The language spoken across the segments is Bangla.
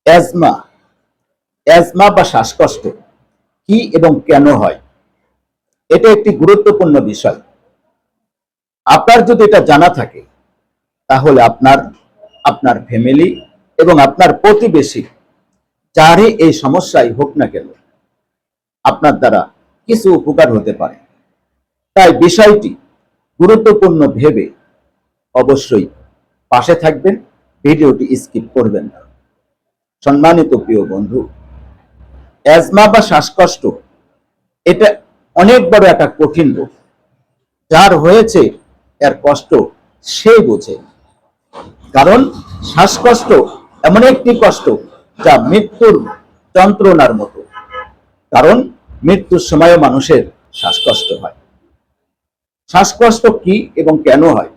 অ্যাজমা অ্যাজমা বা শ্বাসকষ্ট কি এবং কেন হয়, এটা একটি গুরুত্বপূর্ণ বিষয়। আপনার যদি এটা জানা থাকে তাহলে আপনার, আপনার ফ্যামিলি এবং আপনার প্রতিবেশী যারই এই সমস্যাই হোক না কেন, আপনার দ্বারা কিছু উপকার হতে পারে। তাই বিষয়টি গুরুত্বপূর্ণ ভেবে অবশ্যই পাশে থাকবেন, ভিডিওটি স্কিপ করবেন না। সম্মানিত প্রিয় বন্ধু, অ্যাজমা বা শ্বাসকষ্ট এটা অনেক বড় একটা কঠিন রোগ। যার হয়েছে এর কষ্ট সে বোঝে। কারণ শ্বাসকষ্ট এমন একটি কষ্ট যা মৃত্যুর যন্ত্রণার মতো। কারণ মৃত্যুর সময় মানুষের শ্বাসকষ্ট হয়। শ্বাসকষ্ট কি এবং কেন হয়?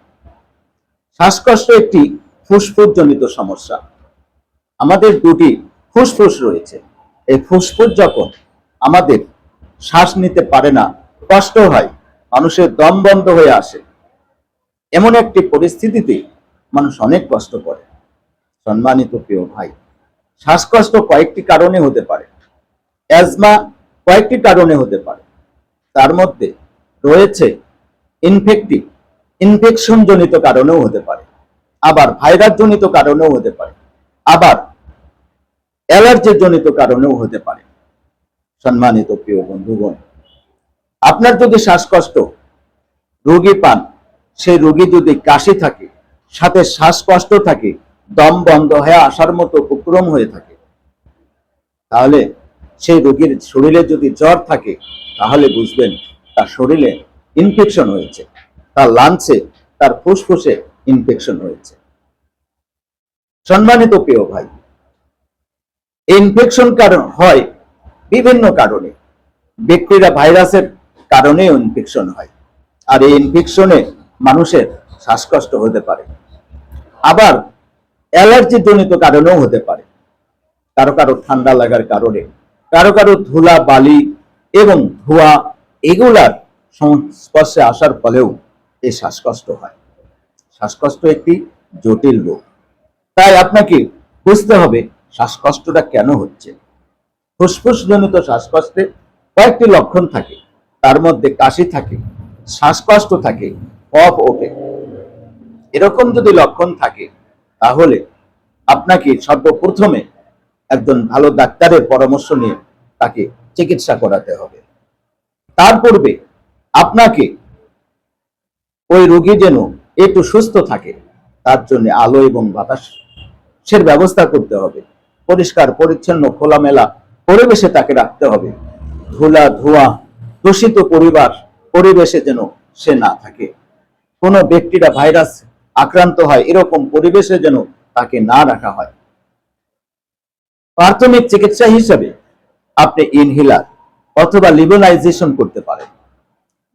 শ্বাসকষ্ট একটি ফুসফুসজনিত সমস্যা। আমাদের দুটি ফুসফুস রয়েছে। এই ফুসফুস যখন আমাদের শ্বাস নিতে পারে না, কষ্ট হয়, মানুষের দম বন্ধ হয়ে আসে, এমন একটি পরিস্থিতিতে মানুষ অনেক কষ্ট করে। সম্মানিত প্রিয় ভাই, শ্বাসকষ্ট কয়েকটি কারণে হতে পারে। অ্যাজমা কয়েকটি কারণে হতে পারে। তার মধ্যে রয়েছে ইনফেকশন জনিত কারণেও হতে পারে, আবার ভাইরাস জনিত কারণেও হতে পারে, আবার অ্যালার্জি জনিত কারণেও হতে পারে। সম্মানিত প্রিয় বন্ধুগণ, আপনার যদি শ্বাসকষ্ট রোগী পান, সেই রোগী যদি কাশি থাকে, সাথে শ্বাসকষ্ট থাকে, দম বন্ধ হয়ে আসার মতো উপক্রম হয়ে থাকে, তাহলে সেই রোগীর শরীরে যদি জ্বর থাকে, তাহলে বুঝবেন তার শরীরে ইনফেকশন হয়েছে, তার লাংসে, তার ফুসফুসে ইনফেকশন হয়েছে। সম্মানিত প্রিয় ভাই, ইনফেকশন কারণ হয় বিভিন্ন কারণে। ব্যাকটেরিয়া ভাইরাসের কারণেও ইনফেকশন হয়, আর এই ইনফেকশনে মানুষের শ্বাসকষ্ট হতে পারে। আবার অ্যালার্জি জনিত কারণেও হতে পারে। কারো কারো ঠান্ডা লাগার কারণে, কারো কারো ধুলা বালি এবং ধোঁয়া এগুলার সংস্পর্শে আসার ফলেও এই শ্বাসকষ্ট হয়। শ্বাসকষ্ট একটি জটিল রোগ। তাই আপনাকে বুঝতে হবে শ্বাসকষ্টটা কেন হচ্ছে। ফুসফুস জনিত শ্বাসকষ্টে কয়েকটি লক্ষণ থাকে। তার মধ্যে কাশি থাকে, শ্বাসকষ্ট থাকে, কফ ওঠে। এরকম যদি লক্ষণ থাকে, তাহলে আপনাকে সর্বপ্রথমে একজন ভালো ডাক্তারের পরামর্শ নিয়ে তাকে চিকিৎসা করাতে হবে। তার পূর্বে আপনাকে ওই রোগী যেন একটু সুস্থ থাকে, তার জন্য আলো এবং বাতাসের ব্যবস্থা করতে হবে। পরিষ্কার পরিচ্ছন্ন খোলামেলা পরিবেশে তাকে রাখতে হবে। ধুলা ধোঁয়া দূষিত পরিবেশে যেন সে না থাকে। কোনো ব্যাকটেরিয়া ভাইরাস আক্রান্ত হয় এরকম পরিবেশে যেন তাকে না রাখা হয়। প্রাথমিক চিকিৎসা হিসেবে আপনি ইনহেলার অথবা নেবুলাইজেশন করতে পারেন।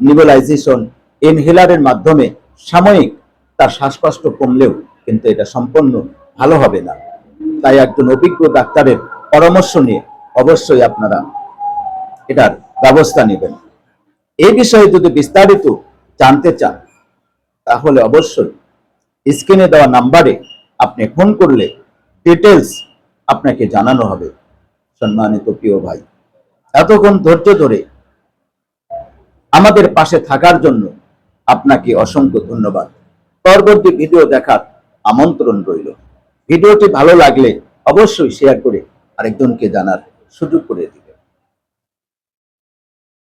নেবুলাইজেশন ইনহেলারের মাধ্যমে সাময়িক তার শ্বাসকষ্ট কমলেও কিন্তু এটা সম্পূর্ণ ভালো হবে না। তাই একজন অভিজ্ঞ ডাক্তারের পরামর্শ নিয়ে অবশ্যই আপনারা এটার ব্যবস্থা নেবেন। এই বিষয়ে যদি বিস্তারিত জানতে চান, তাহলে অবশ্যই স্ক্রিনে দেওয়া নাম্বারে আপনি ফোন করলে ডিটেলস আপনাকে জানানো হবে। সম্মানিত প্রিয় ভাই, এতক্ষণ ধৈর্য ধরে আমাদের পাশে থাকার জন্য আপনাকে অসংখ্য ধন্যবাদ। পরবর্তী ভিডিও দেখার আমন্ত্রণ রইল। ভিডিওটি ভালো লাগলে অবশ্যই শেয়ার করে আরেকজনকে জানার সুযোগ করে দিবেন।